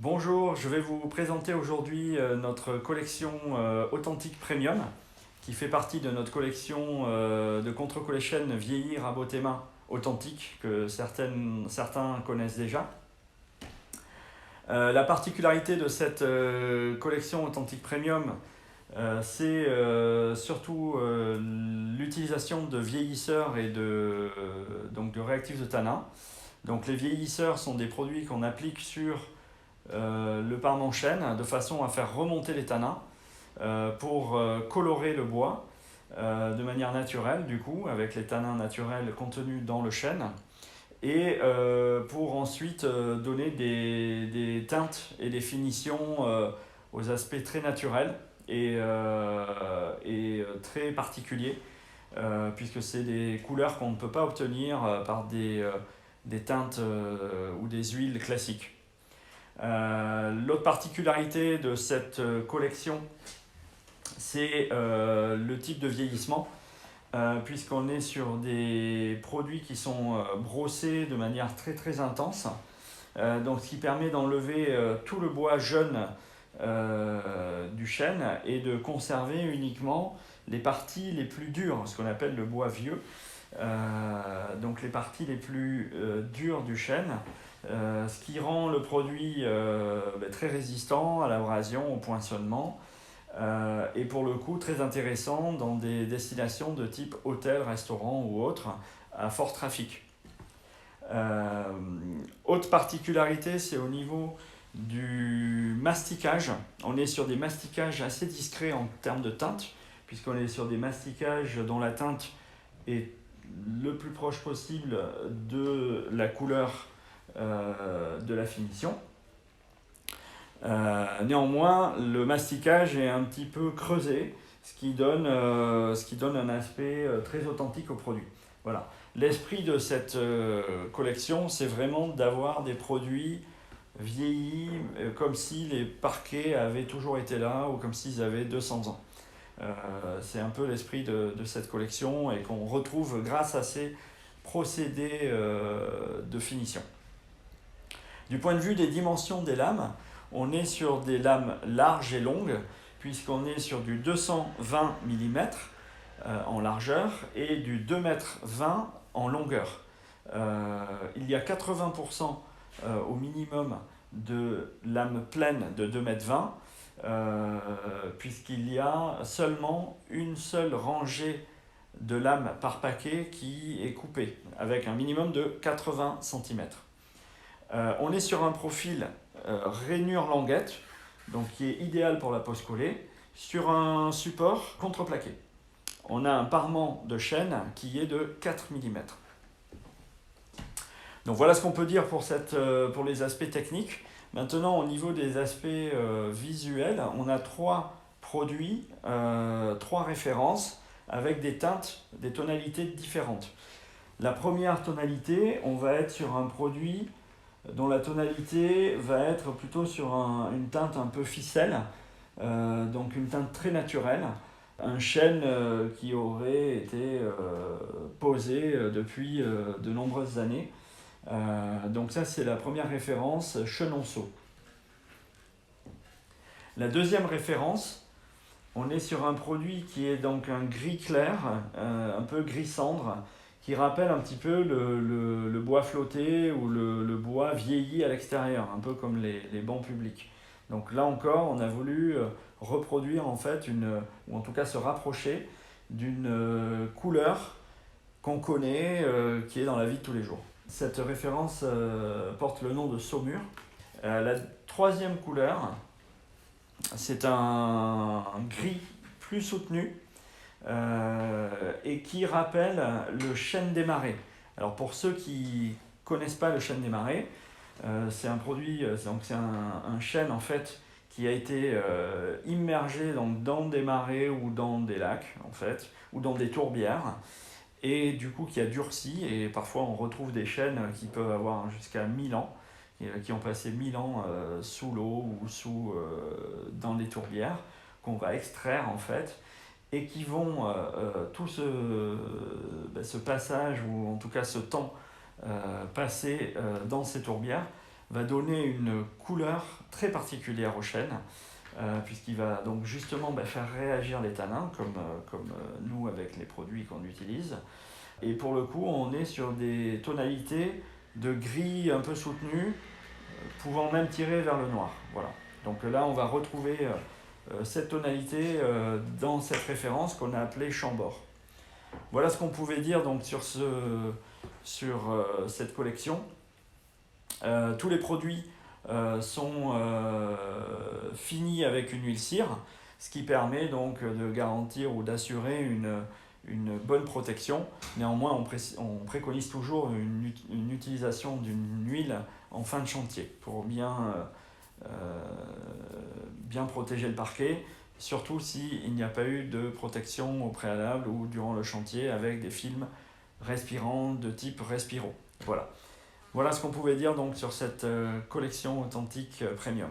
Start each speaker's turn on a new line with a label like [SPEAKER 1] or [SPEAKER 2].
[SPEAKER 1] Bonjour, je vais vous présenter aujourd'hui notre collection Authentique Premium qui fait partie de notre collection de contre-collection Vieillir à beau tes mains authentique que certains connaissent déjà. La particularité de cette collection Authentique Premium, c'est surtout l'utilisation de vieillisseurs et donc de réactifs de tanin. Donc les vieillisseurs sont des produits qu'on applique sur le parement chêne de façon à faire remonter les tanins pour colorer le bois de manière naturelle du coup avec les tanins naturels contenus dans le chêne et pour ensuite donner des teintes et des finitions aux aspects très naturels et très particuliers puisque c'est des couleurs qu'on ne peut pas obtenir par des teintes ou des huiles classiques. L'autre particularité de cette collection, c'est le type de vieillissement, puisqu'on est sur des produits qui sont brossés de manière très très intense, donc ce qui permet d'enlever tout le bois jeune du chêne et de conserver uniquement les parties les plus dures, ce qu'on appelle le bois vieux, donc les parties les plus dures du chêne. Ce qui rend le produit très résistant à l'abrasion, au poinçonnement et pour le coup très intéressant dans des destinations de type hôtel, restaurant ou autre à fort trafic. Autre particularité, c'est au niveau du masticage. On est sur des mastiquages assez discrets en termes de teinte, puisqu'on est sur des mastiquages dont la teinte est le plus proche possible de la couleur de la finition. Néanmoins, le masticage est un petit peu creusé, ce qui donne un aspect très authentique au produit. Voilà. L'esprit de cette collection, c'est vraiment d'avoir des produits vieillis comme si les parquets avaient toujours été là ou comme s'ils avaient 200 ans. C'est un peu l'esprit de cette collection et qu'on retrouve grâce à ces procédés de finition. Du point de vue des dimensions des lames, on est sur des lames larges et longues, puisqu'on est sur du 220 mm en largeur et du 2,20 m en longueur. Il y a 80% au minimum de lames pleines de 2,20 m, puisqu'il y a seulement une seule rangée de lames par paquet qui est coupée, avec un minimum de 80 cm. On est sur un profil rainure languette, donc qui est idéal pour la pose collée, sur un support contreplaqué. On a un parement de chêne qui est de 4 mm. Donc voilà ce qu'on peut dire pour les aspects techniques. Maintenant, au niveau des aspects visuels, on a 3 produits, 3 références avec des teintes, des tonalités différentes. La première tonalité, on va être sur un produit dont la tonalité va être plutôt sur une teinte un peu ficelle, donc une teinte très naturelle, un chêne qui aurait été posé depuis de nombreuses années. Donc ça c'est la première référence, Chenonceau. La deuxième référence, on est sur un produit qui est donc un gris clair, un peu gris cendre, qui rappelle un petit peu le bois flotté ou le bois vieilli à l'extérieur, un peu comme les bancs publics. Donc là encore, on a voulu reproduire en fait, ou en tout cas se rapprocher d'une couleur qu'on connaît, qui est dans la vie de tous les jours. Cette référence porte le nom de Saumur. La troisième couleur, c'est un gris plus soutenu, et qui rappelle le chêne des marais. Alors pour ceux qui ne connaissent pas le chêne des marais, c'est un produit, c'est un chêne en fait qui a été immergé dans des marais ou dans des lacs en fait, ou dans des tourbières, et du coup qui a durci, et parfois on retrouve des chênes qui peuvent avoir jusqu'à 1000 ans, qui ont passé 1000 ans sous l'eau ou dans les tourbières, qu'on va extraire en fait, et qui vont tout ce passage, ou en tout cas ce temps passé dans ces tourbières, va donner une couleur très particulière aux chênes, puisqu'il va donc justement faire réagir les tanins, comme nous avec les produits qu'on utilise. Et pour le coup, on est sur des tonalités de gris un peu soutenues, pouvant même tirer vers le noir. Voilà. Donc là, on va retrouver cette tonalité dans cette référence qu'on a appelée Chambord. Voilà ce qu'on pouvait dire donc sur cette collection. Tous les produits sont finis avec une huile cire, ce qui permet donc de garantir ou d'assurer une bonne protection. Néanmoins, on préconise toujours une utilisation d'une huile en fin de chantier pour bien protéger le parquet, surtout s'il n'y a pas eu de protection au préalable ou durant le chantier avec des films respirants de type Respiro. Voilà. Voilà ce qu'on pouvait dire donc sur cette collection authentique premium.